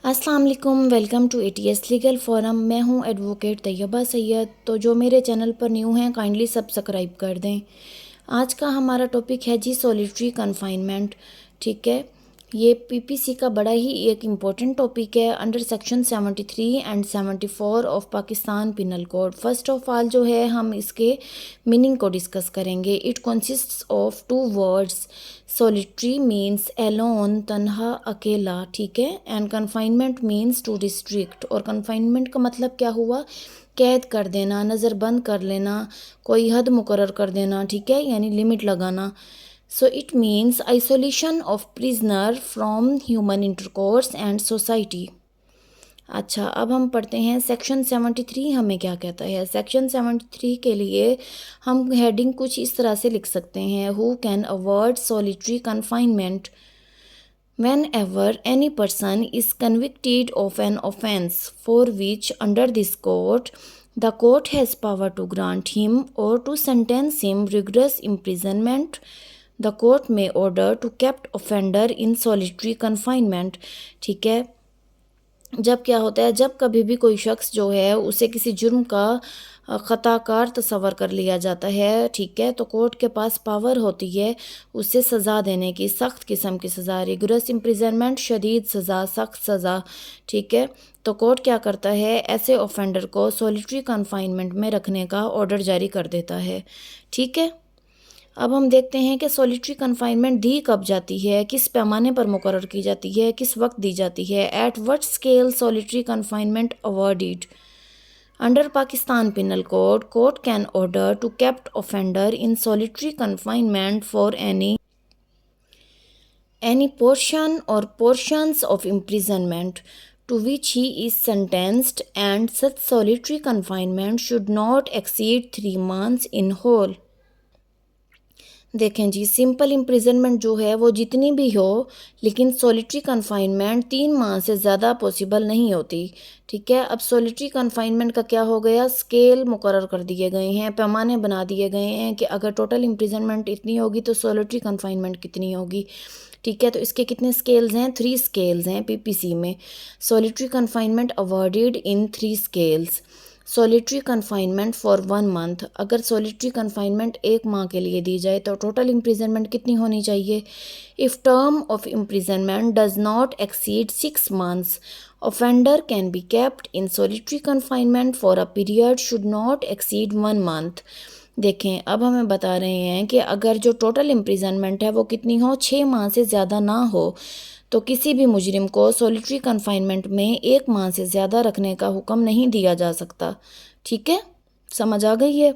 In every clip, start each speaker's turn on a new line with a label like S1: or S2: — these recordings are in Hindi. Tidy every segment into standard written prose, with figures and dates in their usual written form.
S1: अस्सलाम वालेकुम, welcome to ATS legal forum. मैं हूं एडवोकेट तैयबा सैयद। तो जो मेरे चैनल पर न्यू हैं काइंडली सब्सक्राइब कर दें। आज का हमारा टॉपिक है जी सॉलिटरी कन्फाइनमेंट। ठीक है, ये पीपीसी का बड़ा ही एक इम्पोर्टेंट टॉपिक है under section 73 and 74 of Pakistan penal code. First of all जो है हम इसके मीनिंग को डिस्कस करेंगे। It consists of two words. Solitary means alone, तन्हा, अकेला। ठीक है, and confinement means to restrict. और कन्फाइनमेंट का मतलब क्या हुआ? कैद कर देना, नज़रबंद कर लेना, कोई हद मुकर्रर कर देना। ठीक है, यानी लिमिट लगाना। So it means isolation of prisoner from human intercourse and society. अच्छा, अब हम पढ़ते हैं सेक्शन 73 हमें क्या कहता है। सेक्शन 73 के लिए हम हेडिंग कुछ इस तरह से लिख सकते हैं। Who can avoid solitary confinement whenever any person is convicted of an offence for which under this court the court has power to grant him or to sentence him rigorous imprisonment. The court may order to kept offender in solitary confinement. ठीक है, जब क्या होता है, जब कभी भी कोई शख्स जो है उसे किसी जुर्म का ख़ताकार तस्वर कर लिया जाता है, ठीक है, तो कोर्ट के पास पावर होती है उसे सज़ा देने की, सख्त किस्म की सज़ा, रिगरस इम्प्रिजनमेंट, शदीद सज़ा, सख्त सज़ा। ठीक है, तो कोर्ट क्या करता है, ऐसे ऑफेंडर को सॉलिटरी कन्फाइनमेंट में रखने का ऑर्डर जारी कर देता है। ठीक है, अब हम देखते हैं कि सॉलिटरी कन्फाइनमेंट दी कब जाती है, किस पैमाने पर मुकर्रर की जाती है, किस वक्त दी जाती है। At what scale solitary confinement awarded under Pakistan penal code. Court can order to kept offender in solitary confinement for any portion or portions of imprisonment to which he is sentenced, and such solitary confinement should not exceed 3 months in whole. देखें जी, सिंपल इम्प्रिजनमेंट जो है वो जितनी भी हो, लेकिन सॉलिटरी कन्फाइनमेंट 3 माह से ज़्यादा पॉसिबल नहीं होती। ठीक है, अब सॉलिटरी कन्फाइनमेंट का क्या हो गया, स्केल मुकर्रर कर दिए गए हैं, पैमाने बना दिए गए हैं कि अगर टोटल इम्प्रिजनमेंट इतनी होगी तो सॉलिटरी कन्फाइनमेंट कितनी होगी। ठीक है, तो इसके कितने स्केल्स हैं, 3 स्केल्स हैं पीपीसी में। Solitary confinement awarded in 3 scales. Solitary confinement for 1 month, अगर सॉलिटरी कन्फाइनमेंट 1 माह के लिए दी जाए तो टोटल इम्प्रिजनमेंट कितनी होनी चाहिए। If term of imprisonment does not exceed 6 months, offender can be kept in solitary confinement for a period should not exceed 1 month. देखें, अब हमें बता रहे हैं कि अगर जो टोटल इम्प्रिजनमेंट है वो कितनी हो, 6 माह से ज़्यादा ना हो, तो किसी भी मुजरिम को सॉलिटरी कन्फाइनमेंट में 1 माह से ज़्यादा रखने का हुक्म नहीं दिया जा सकता। ठीक है, समझ आ गई है।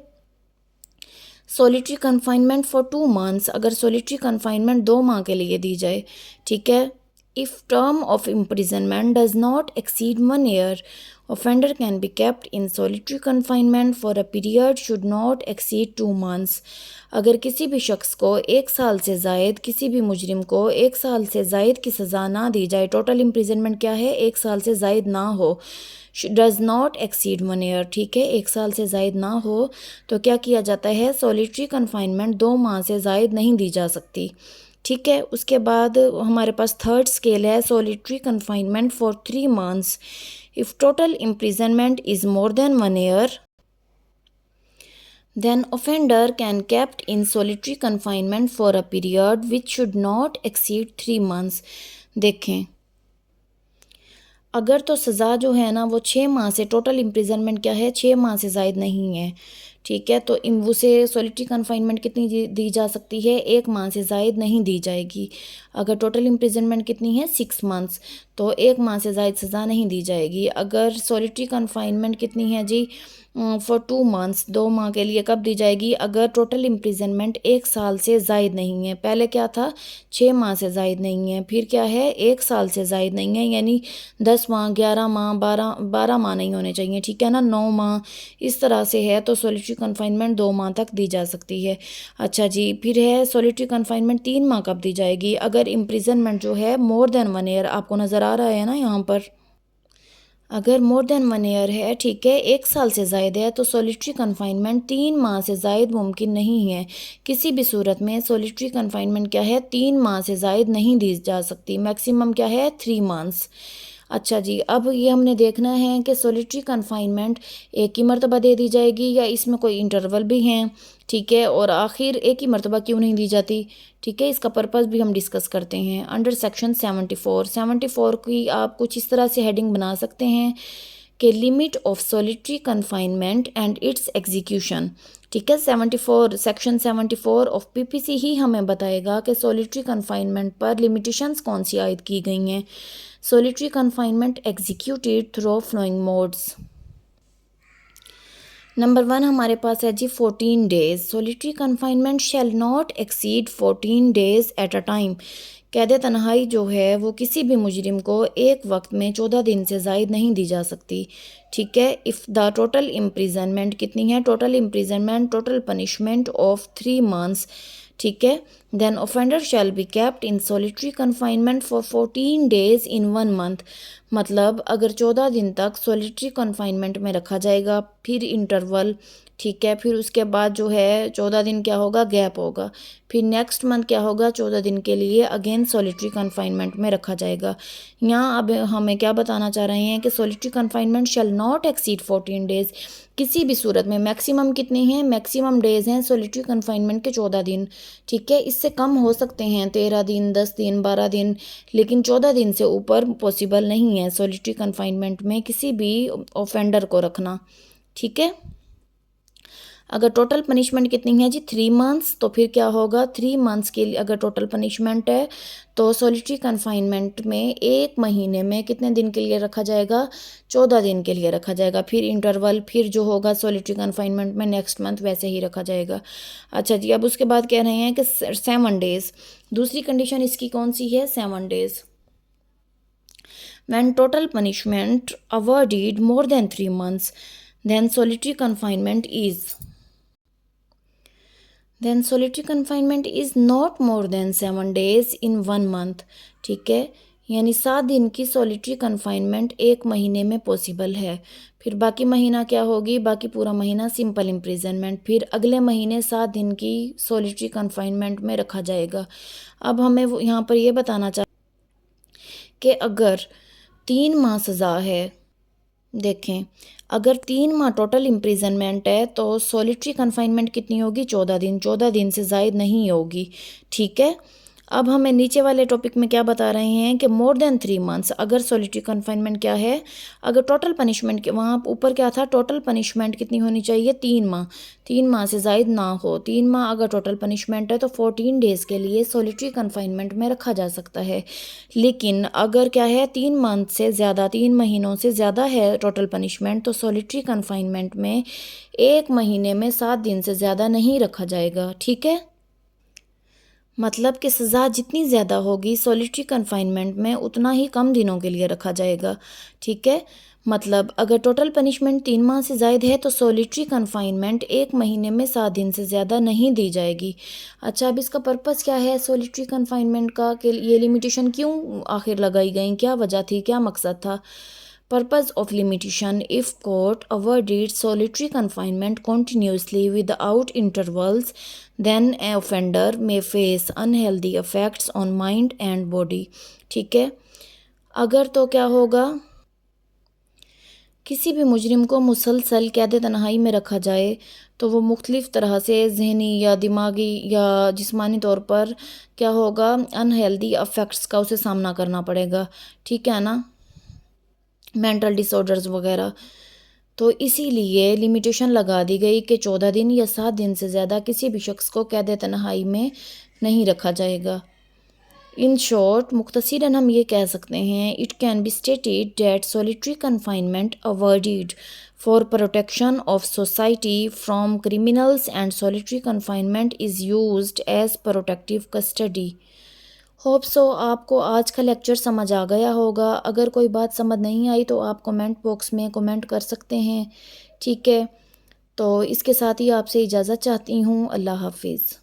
S1: सॉलिटरी कन्फाइनमेंट फॉर 2 मंथ्स, अगर सॉलिटरी कन्फाइनमेंट 2 माह के लिए दी जाए। ठीक है, if term of imprisonment does not exceed 1 year, offender can be kept in solitary confinement for a period should not exceed 2 months. अगर किसी भी शख्स को 1 साल से ज़ायद, किसी भी मुजरिम को 1 साल से ज़ायद की सज़ा ना दी जाए, टोटल इम्प्रिजनमेंट क्या है, 1 साल से ज़ायद ना हो, डज़ नॉट एक्सीड 1 ईयर। ठीक है, 1 साल से ज़ायद ना हो तो क्या किया जाता है, सॉलिटरी कन्फाइनमेंट 2 माह से ज़ायद नहीं दी जा सकती। ठीक है, उसके बाद हमारे पास थर्ड स्केल है, solitary confinement for 3 months. If total imprisonment is more than 1 year, then offender can kept in solitary confinement for a period which should not exceed 3 months. देखें, अगर तो सज़ा जो है ना वो 6 माह से, टोटल इम्प्रिजनमेंट क्या है, 6 माह से ज़ायद नहीं है। ठीक है, तो उसे सॉलिटरी कन्फाइनमेंट कितनी दी जा सकती है, 1 माह से ज़ायद नहीं दी जाएगी। अगर टोटल इम्प्रिजनमेंट कितनी है, 6 मंथ्स, तो 1 माह से ज़ायद सज़ा नहीं दी जाएगी। अगर सॉलिटरी कन्फाइनमेंट कितनी है जी, फॉर 2 मंथ्स, 2 माह के लिए कब दी जाएगी, अगर टोटल इम्प्रिजनमेंट 1 साल से ज़ायद नहीं है। पहले क्या था, 6 माह से ज़ायद नहीं है, फिर क्या है, 1 साल से ज़ायद नहीं है, यानी 10 माह, 11 माह, 12 माह नहीं होने चाहिए। ठीक है ना, 9 माह, इस तरह से है, तो सॉलिटरी कन्फाइनमेंट 2 माह तक दी जा सकती है। अच्छा जी, फिर है सॉलिटरी कन्फाइनमेंट 3 माह कब दी जाएगी, अगर इम्प्रिजनमेंट जो है मोर देन 1 ईयर, आपको नज़र आ रहा है ना यहाँ पर, अगर मोर देन 1 ईयर है, ठीक है, 1 साल से ज़ायद है, तो सॉलिटरी कन्फाइनमेंट 3 माह से ज़ायद मुमकिन नहीं है। किसी भी सूरत में सॉलिटरी कन्फाइनमेंट क्या है, 3 माह से ज़ायद नहीं दी जा सकती। मैक्सिमम क्या है, 3 मंथ्स। अच्छा जी, अब ये हमने देखना है कि सॉलिटरी कन्फाइनमेंट एक ही मरतबा दे दी जाएगी या इसमें कोई इंटरवल भी हैं, ठीक है, और आखिर एक ही मरतबा क्यों नहीं दी जाती, ठीक है, इसका पर्पस भी हम डिस्कस करते हैं। अंडर सेक्शन 74 की आप कुछ इस तरह से हेडिंग बना सकते हैं कि limit of solitary confinement and it's execution, ठीक है। 74 सेक्शन 74 ऑफ पीपीसी ही हमें बताएगा कि सॉलिटरी कन्फाइनमेंट पर लिमिटेशंस कौन सी आयद की गई हैं। Solitary confinement executed through flowing modes. Number 1 हमारे पास है जी 14 days. Solitary confinement shall not exceed 14 days at a time. कैद तन्हाई जो है वो किसी भी मुजरिम को एक वक्त में 14 दिन से ज़ायद नहीं दी जा सकती, ठीक है। इफ़ द टोटल इम्प्रिजनमेंट कितनी है, total imprisonment total punishment of 3 months, ठीक है। Then offender shall be kept in solitary confinement for 14 days in 1 month. मतलब अगर 14 दिन तक सॉलिटरी कन्फाइनमेंट में रखा जाएगा, फिर इंटरवल, ठीक है, फिर उसके बाद जो है 14 दिन क्या होगा, गैप होगा, फिर नेक्स्ट मंथ क्या होगा, 14 दिन के लिए अगेन सॉलिटरी कन्फाइनमेंट में रखा जाएगा। यहाँ अब हमें क्या बताना चाह रहे हैं कि solitary confinement shall not exceed 14 days. किसी भी सूरत में मैक्सिमम कितने हैं, मैक्सिमम डेज हैं सॉलिटरी कन्फाइनमेंट के 14 दिन, ठीक है। इससे कम हो सकते हैं 13 दिन, 10 दिन, 12 दिन, लेकिन 14 दिन से ऊपर पॉसिबल नहीं है सॉलिटरी कन्फाइनमेंट में किसी भी ऑफेंडर को रखना, ठीक है। अगर टोटल पनिशमेंट कितनी है जी 3 मंथ्स, तो फिर क्या होगा, 3 मंथ्स के लिए अगर टोटल पनिशमेंट है तो सॉलिटरी कन्फाइनमेंट में एक महीने में कितने दिन के लिए रखा जाएगा, 14 दिन के लिए रखा जाएगा। फिर इंटरवल फिर जो होगा सॉलिटरी कन्फाइनमेंट में नेक्स्ट मंथ वैसे ही रखा जाएगा। अच्छा जी, अब उसके बाद कह रहे हैं कि 7 डेज़। दूसरी कंडीशन इसकी कौन सी है, 7 days. When total punishment awarded more than 3 months, then solitary confinement is not more than 7 days in 1 month, ठीक है। यानी 7 दिन की सॉलिटरी कन्फाइनमेंट एक महीने में पॉसिबल है। फिर बाकी महीना क्या होगी, बाकी पूरा महीना सिंपल इम्प्रिजनमेंट, फिर अगले महीने 7 दिन की सॉलिटरी कन्फाइनमेंट में रखा जाएगा। अब हमें वो यहाँ पर ये बताना चाहिए कि अगर 3 माह सज़ा है, देखें अगर 3 माह टोटल इम्प्रिजनमेंट है तो सॉलिटरी कन्फाइनमेंट कितनी होगी, 14 दिन, 14 दिन से ज़ायद नहीं होगी, ठीक है। अब हमें नीचे वाले टॉपिक में क्या बता रहे हैं कि मोर देन 3 मंथ्स, अगर सॉलिटरी कन्फाइनमेंट क्या है, अगर टोटल पनिशमेंट के वहाँ ऊपर क्या था, टोटल पनिशमेंट कितनी होनी चाहिए, 3 माह, 3 माह से ज़ायद ना हो। 3 माह अगर टोटल पनिशमेंट है तो 14 डेज़ के लिए सॉलिटरी कन्फाइनमेंट में रखा जा सकता है। लेकिन अगर क्या है, 3 मंथ से ज़्यादा, 3 महीनों से ज़्यादा है टोटल पनिशमेंट, तो सॉलिटरी कन्फाइनमेंट में एक महीने में 7 दिन से ज़्यादा नहीं रखा जाएगा, ठीक है। मतलब कि सज़ा जितनी ज़्यादा होगी सॉलिटरी कन्फाइनमेंट में उतना ही कम दिनों के लिए रखा जाएगा, ठीक है। मतलब अगर टोटल पनिशमेंट 3 माह से ज़ायद है तो सॉलिटरी कन्फाइनमेंट एक महीने में 7 दिन से ज़्यादा नहीं दी जाएगी। अच्छा, अब इसका पर्पस क्या है सॉलिटरी कन्फाइनमेंट का, कि ये लिमिटेशन क्यों आखिर लगाई गई, क्या वजह थी, क्या मकसद था। Purpose of limitation: if court awarded solitary confinement continuously without intervals, then an offender may face unhealthy effects on mind and body, ठीक है। अगर तो क्या होगा, किसी भी मुजरिम को मुसलसल कैद तन्हाई में रखा जाए तो वो मुख्तलिफ़ तरह से जहनी या दिमागी या जिस्मानी तौर पर क्या होगा, अनहेल्दी अफेक्ट्स का उसे सामना करना पड़ेगा, ठीक है ना, मेंटल डिसऑर्डर्स वगैरह। तो इसीलिए लिमिटेशन लगा दी गई कि 14 दिन या 7 दिन से ज़्यादा किसी भी शख्स को कैद तन्हाई में नहीं रखा जाएगा। इन शॉर्ट, मुख्तसरन हम ये कह सकते हैं, it can be stated that solitary confinement awarded for protection of society from criminals and solitary confinement is used as protective custody. Hope so आपको आज का लेक्चर समझ आ गया होगा। अगर कोई बात समझ नहीं आई तो आप कमेंट बॉक्स में कमेंट कर सकते हैं, ठीक है। तो इसके साथ ही आपसे इजाज़त चाहती हूँ। अल्लाह हाफिज़।